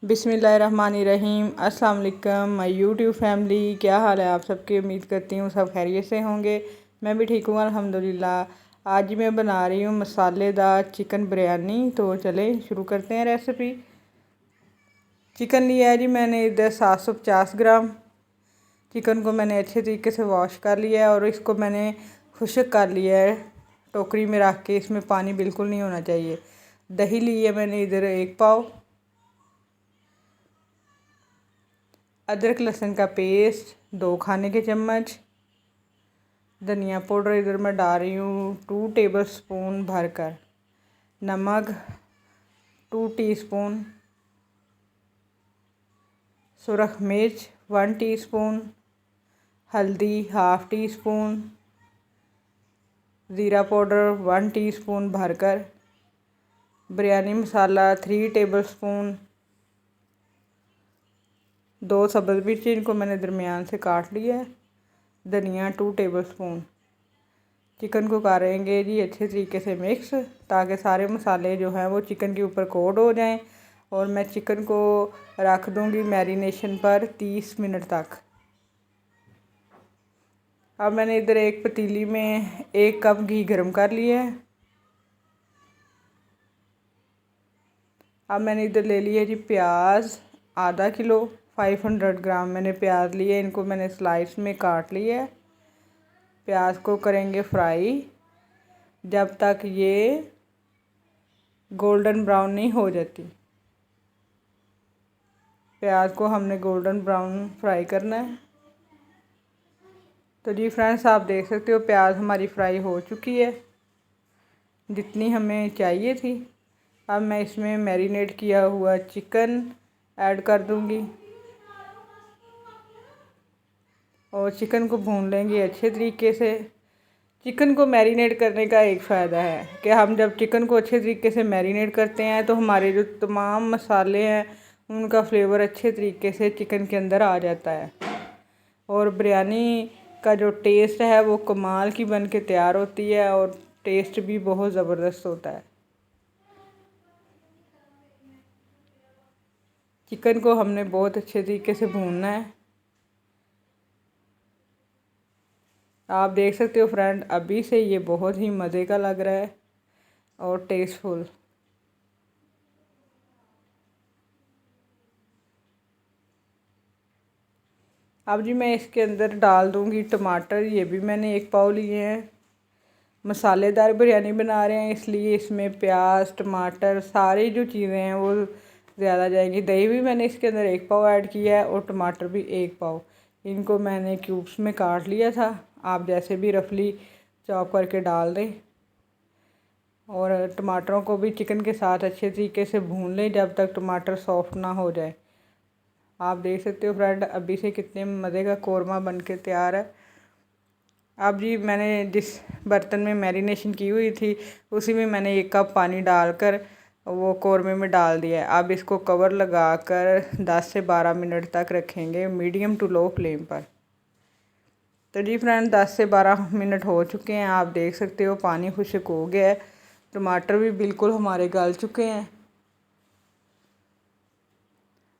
बिस्मिल्लाहिर्रहमानिर्रहीम। अस्सलाम वालेकुम माय यूट्यूब फैमिली, क्या हाल है आप सबकी। उम्मीद करती हूँ सब खैरियत से होंगे। मैं भी ठीक हूँ अल्हम्दुलिल्लाह। आज मैं बना रही हूँ मसालेदार चिकन बिरयानी। तो चलें शुरू करते हैं रेसिपी। चिकन लिया है जी मैंने इधर 750 ग्राम। चिकन को मैंने अच्छे तरीके से वॉश कर लिया है और इसको मैंने खुश्क कर लिया है टोकरी में रख के। इसमें पानी बिल्कुल नहीं होना चाहिए। दही ली है मैंने इधर 1 पाव। अदरक लहसुन का पेस्ट 2 खाने के चम्मच। धनिया पाउडर इधर मैं डाल रही हूँ 2 टेबलस्पून भरकर। नमक 2 टीस्पून। सुरख मिर्च 1 टीस्पून। हल्दी 1/2 टीस्पून। ज़ीरा पाउडर 1 टीस्पून भरकर। बिरयानी मसाला 3 टेबलस्पून। 2 सब्ज़ मिर्च इनको मैंने दरमियान से काट लिया है। धनिया 2 टेबलस्पून। चिकन को करेंगे जी अच्छे तरीके से मिक्स, ताकि सारे मसाले जो हैं वो चिकन के ऊपर कोट हो जाएं। और मैं चिकन को रख दूंगी मैरिनेशन पर 30 मिनट तक। अब मैंने इधर एक पतीली में 1 कप घी गर्म कर लिया है। अब मैंने इधर ले लिया जी प्याज आधा किलो। 500 ग्राम मैंने प्याज लिए, इनको मैंने स्लाइस में काट लिया है। प्याज को करेंगे फ्राई जब तक ये गोल्डन ब्राउन नहीं हो जाती। प्याज को हमने गोल्डन ब्राउन फ्राई करना है। तो जी फ्रेंड्स, आप देख सकते हो प्याज हमारी फ्राई हो चुकी है जितनी हमें चाहिए थी। अब मैं इसमें मैरिनेट किया हुआ चिकन ऐड कर दूंगी और चिकन को भून लेंगे अच्छे तरीके से। चिकन को मैरिनेट करने का एक फ़ायदा है कि हम जब चिकन को अच्छे तरीके से मैरिनेट करते हैं तो हमारे जो तमाम मसाले हैं उनका फ्लेवर अच्छे तरीके से चिकन के अंदर आ जाता है और बिरयानी का जो टेस्ट है वो कमाल की बन के तैयार होती है और टेस्ट भी बहुत ज़बरदस्त होता है। चिकन को हमने बहुत अच्छे तरीके से भूनना है। आप देख सकते हो फ्रेंड, अभी से ये बहुत ही मज़े का लग रहा है और टेस्टफुल। अब जी मैं इसके अंदर डाल दूंगी टमाटर। ये भी मैंने 1 पाव लिए हैं। मसालेदार बिरयानी बना रहे हैं इसलिए इसमें प्याज टमाटर सारी जो चीज़ें हैं वो ज़्यादा जाएंगी। दही भी मैंने इसके अंदर 1 पाव ऐड किया है और टमाटर भी 1 पाव। इनको मैंने क्यूब्स में काट लिया था। आप जैसे भी रफली चॉप करके डाल दें और टमाटरों को भी चिकन के साथ अच्छे तरीके से भून लें जब तक टमाटर सॉफ्ट ना हो जाए। आप देख सकते हो फ्रेंड, अभी से कितने मज़े का कौरमा बन के तैयार है। अब जी मैंने जिस बर्तन में मैरिनेशन की हुई थी उसी में मैंने 1 कप पानी डालकर वो कौरमे में डाल दिया है। अब इसको कवर लगाकर 10 से 12 मिनट तक रखेंगे मीडियम टू लो फ्लेम पर। तो जी फ्रेंड 10 से 12 मिनट हो चुके हैं। आप देख सकते हो पानी खुश्क हो गया है। टमाटर भी बिल्कुल हमारे गल चुके हैं।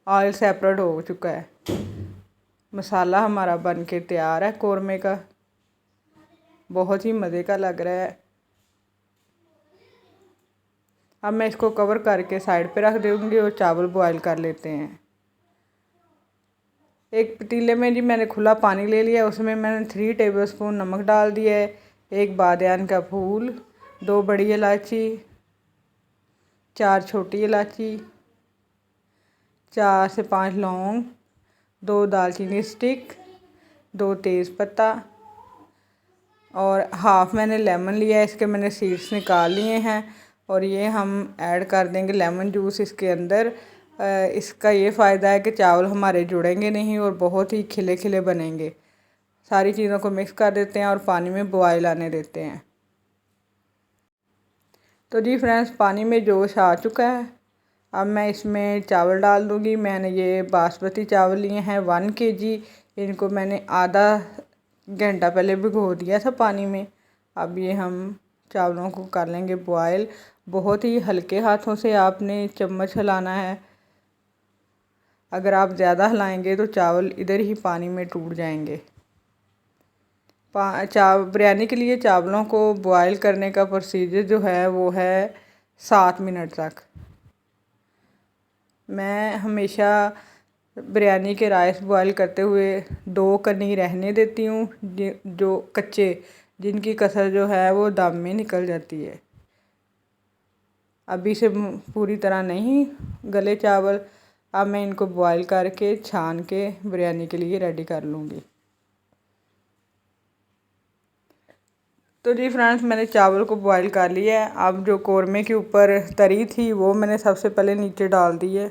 ऑयल सेपरेट हो चुका है। मसाला हमारा बन के तैयार है कौरमे का। बहुत ही मज़े का लग रहा है। अब मैं इसको कवर करके साइड पे रख दूँगी और चावल बॉयल कर लेते हैं। एक पतीले में जी मैंने खुला पानी ले लिया, उसमें मैंने 3 टेबलस्पून नमक डाल दिया है। 1 बादियान का फूल, 2 बड़ी इलायची, 4 छोटी इलायची, 4 से 5 लौंग, 2 दालचीनी स्टिक, 2 तेज़पत्ता और हाफ़ मैंने लेमन लिया है। इसके मैंने सीड्स निकाल लिए हैं और ये हम ऐड कर देंगे लेमन जूस इसके अंदर। इसका ये फ़ायदा है कि चावल हमारे जुड़ेंगे नहीं और बहुत ही खिले खिले बनेंगे। सारी चीज़ों को मिक्स कर देते हैं और पानी में बॉयल आने देते हैं। तो जी फ्रेंड्स, पानी में जोश आ चुका है। अब मैं इसमें चावल डाल दूँगी। मैंने ये बासमती चावल लिए हैं 1 kg। इनको मैंने आधा घंटा पहले भिगो दिया था पानी में। अब ये हम चावलों को कर लेंगे बॉयल। बहुत ही हल्के हाथों से आपने चम्मच हिलाना है अगर आप ज़्यादा हिलाएंगे तो चावल इधर ही पानी में टूट जाएंगे। बिरयानी के लिए चावलों को बॉयल करने का प्रोसीजर जो है वो है 7 मिनट तक। मैं हमेशा बिरयानी के राइस बॉयल करते हुए 2 कनी रहने देती हूँ, जो कच्चे, जिनकी कसर जो है वो दम में निकल जाती है। अभी से पूरी तरह नहीं गले चावल। अब मैं इनको बॉयल करके छान के बिरयानी के लिए रेडी कर लूँगी। तो जी फ्रेंड्स, मैंने चावल को बॉईल कर लिया है। अब जो कौरमे के ऊपर तरी थी वो मैंने सबसे पहले नीचे डाल दी है।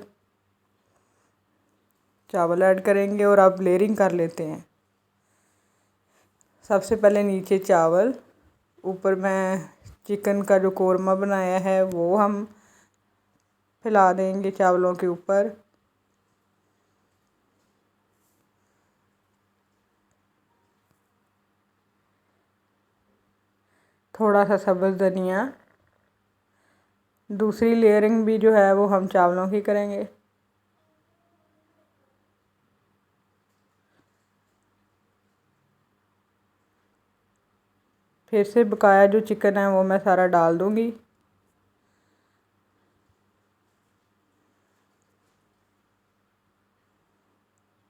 चावल ऐड करेंगे और अब लेयरिंग कर लेते हैं। सबसे पहले नीचे चावल, ऊपर मैं चिकन का जो कौरमा बनाया है वो हम फैला देंगे चावलों के ऊपर। थोड़ा सा सब्ज़ धनिया। दूसरी लेयरिंग भी जो है वो हम चावलों की करेंगे। फिर से बकाया जो चिकन है वो मैं सारा डाल दूँगी।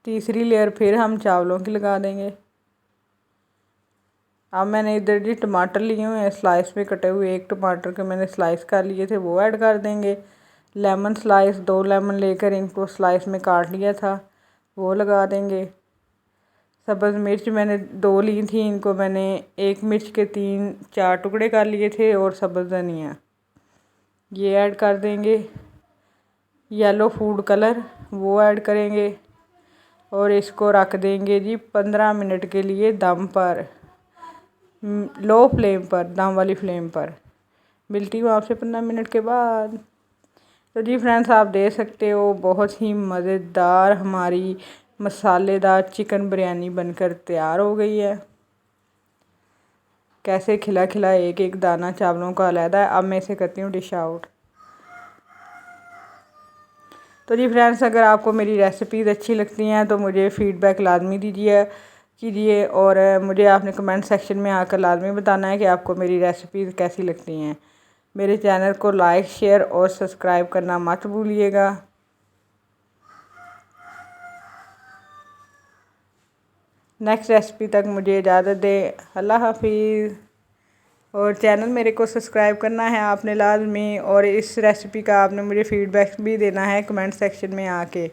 तीसरी लेयर फिर हम चावलों की लगा देंगे। अब मैंने इधर जी टमाटर लिए हुए हैं स्लाइस में कटे हुए। 1 टमाटर के मैंने स्लाइस कर लिए थे, वो ऐड कर देंगे। लेमन स्लाइस 2 लेमन लेकर इनको स्लाइस में काट लिया था, वो लगा देंगे। सब्ज़ मिर्च मैंने 2 ली थी, इनको मैंने 1 मिर्च के 3-4 टुकड़े कर लिए थे। और सब्ज़ धनिया ये ऐड कर देंगे। येलो फूड कलर वो ऐड करेंगे और इसको रख देंगे जी 15 मिनट के लिए दम पर, लो फ्लेम पर, दम वाली फ्लेम पर। मिलती हूँ आपसे 15 मिनट के बाद। तो जी फ्रेंड्स, आप देख सकते हो बहुत ही मज़ेदार हमारी मसालेदार चिकन बिरयानी बनकर तैयार हो गई है। कैसे खिला खिला एक एक दाना चावलों का अलहदा है। अब मैं इसे करती हूँ डिश आउट। तो जी फ्रेंड्स, अगर आपको मेरी रेसिपीज़ अच्छी लगती हैं तो मुझे फ़ीडबैक लाजमी कीजिए और मुझे आपने कमेंट सेक्शन में आकर लाजमी बताना है कि आपको मेरी रेसिपीज़ कैसी लगती हैं। मेरे चैनल को लाइक, शेयर और सब्सक्राइब करना मत भूलिएगा। नेक्स्ट रेसिपी तक मुझे इजाज़त दें। अल्लाह हाफिज़। और चैनल मेरे को सब्सक्राइब करना है आपने लाजमी, और इस रेसिपी का आपने मुझे फ़ीडबैक भी देना है कमेंट सेक्शन में आके।